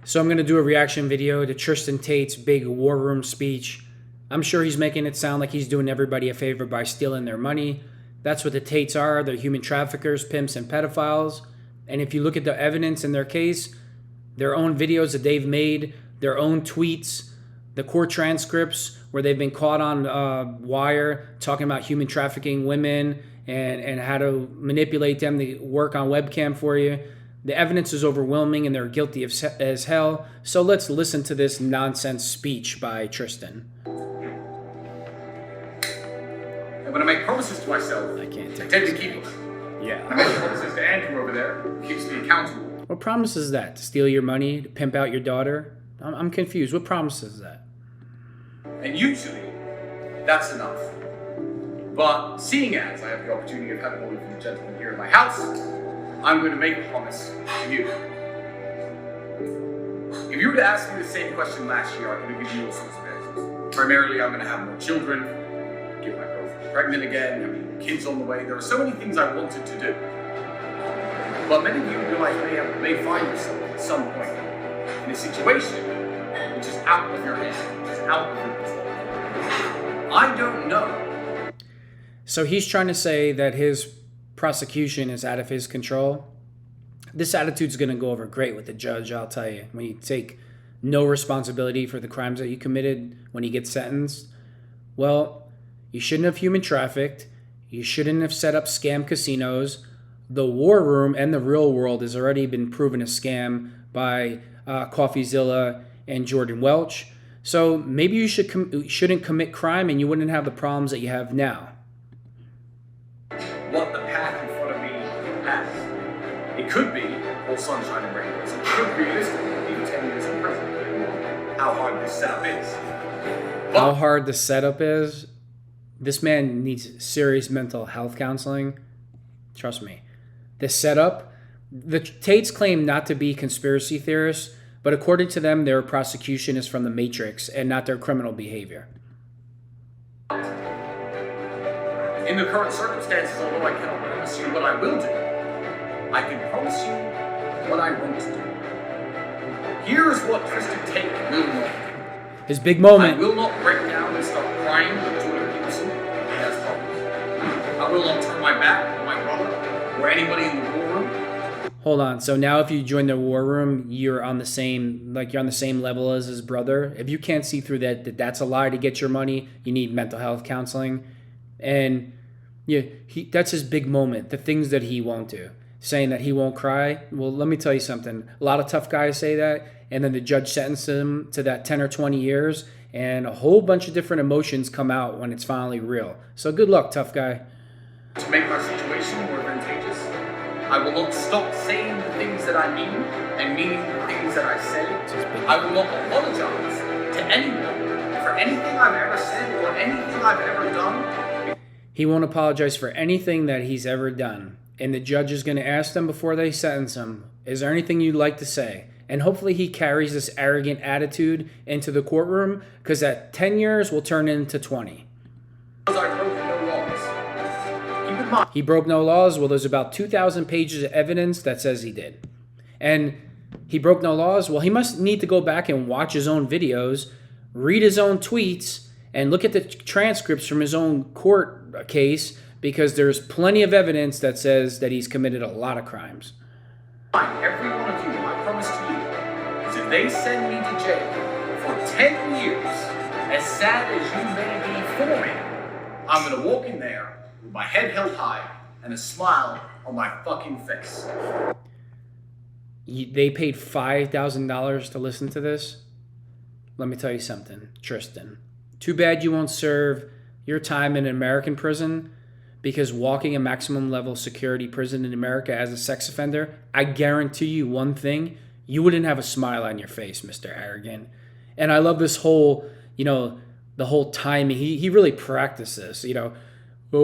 So I'm going to do a reaction video to Tristan Tate's big war room speech. I'm sure he's making it sound like he's doing everybody a favor by stealing their money. That's what the Tates are. They're human traffickers, pimps, and pedophiles. And if you look at the evidence in their case, their own videos that they've made, their own tweets, the court transcripts where they've been caught on wire talking about human trafficking women and how to manipulate them to work on webcam for you. The evidence is overwhelming and they're guilty as hell. So let's listen to this nonsense speech by Tristan. And when I make promises to myself, I tend to keep them. Yeah. I make promises to Andrew over there, who keeps me accountable. What promise is that? To steal your money? To pimp out your daughter? I'm confused. What promise is that? And usually, that's enough. But seeing as I have the opportunity of having one of you gentlemen here in my house, I'm going to make a promise to you. If you were to ask me the same question last year, I'm going to give you all sorts of answers. Primarily, I'm going to have more children, get my girlfriend pregnant again, have kids on the way. There are so many things I wanted to do. But many of you in your life may find yourself at some point in a situation which is out of your hands, which is out of your control. I don't know. So he's trying to say that his prosecution is out of his control. This attitude's going to go over great with the judge, I'll tell you. When you take no responsibility for the crimes that you committed when you get sentenced, well, you shouldn't have human trafficked. You shouldn't have set up scam casinos. The war room and the real world has already been proven a scam by CoffeeZilla and Jordan Welch. So maybe you shouldn't commit crime and you wouldn't have the problems that you have now. What the path in front of me has. It could be all sunshine and rainbows. It could realistically be 10 years in prison, depending on how hard this setup is. But how hard the setup is? This man needs serious mental health counseling. Trust me. The setup, the Tates claim not to be conspiracy theorists, but according to them, their prosecution is from the Matrix and not their criminal behavior. in the current circumstances, although I cannot promise you what I will do, I can promise you what I won't do. Here's what Tristan Tate will not do. His big moment. I will not break down and start crying with Jordan Peterson. He has problems. I will not turn my back on my brother or anybody in the war room. Hold on. So now if you join the war room, you're on the same level as his brother. If you can't see through that's a lie to get your money, you need mental health counseling. And yeah, that's his big moment, the things that he won't do. Saying that he won't cry. Well, let me tell you something. A lot of tough guys say that, and then the judge sentences him to that 10 or 20 years, and a whole bunch of different emotions come out when it's finally real. So good luck, tough guy. To make our situation more advantageous, I will not stop saying the things that I mean and meaning the things that I say. I will not apologize to anyone for anything I've ever said or anything I've ever done. He won't apologize for anything that he's ever done. And the judge is going to ask them before they sentence him, is there anything you'd like to say? And hopefully he carries this arrogant attitude into the courtroom, because that 10 years will turn into 20. Because I broke no laws. Keep in mind. He broke no laws? Well, there's about 2,000 pages of evidence that says he did. And he broke no laws? Well, he must need to go back and watch his own videos, read his own tweets, and look at the transcripts from his own court case, because there's plenty of evidence that says that he's committed a lot of crimes. Every one of you, I promise to you, is if they send me to jail for 10 years, as sad as you may be for me, I'm going to walk in there with my head held high and a smile on my fucking face. They paid $5,000 to listen to this? Let me tell you something, Tristan. Too bad you won't serve your time in an American prison, because walking a maximum level security prison in America as a sex offender, I guarantee you one thing, you wouldn't have a smile on your face, Mr. Arrogant. And I love this whole, the whole timing. He really practiced this, Oh,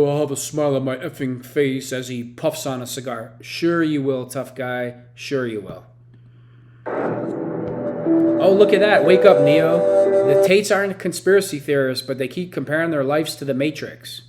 I'll have a smile on my effing face as he puffs on a cigar. Sure you will, tough guy. Sure you will. Oh, look at that. Wake up, Neo. The Tates aren't conspiracy theorists, but they keep comparing their lives to the Matrix.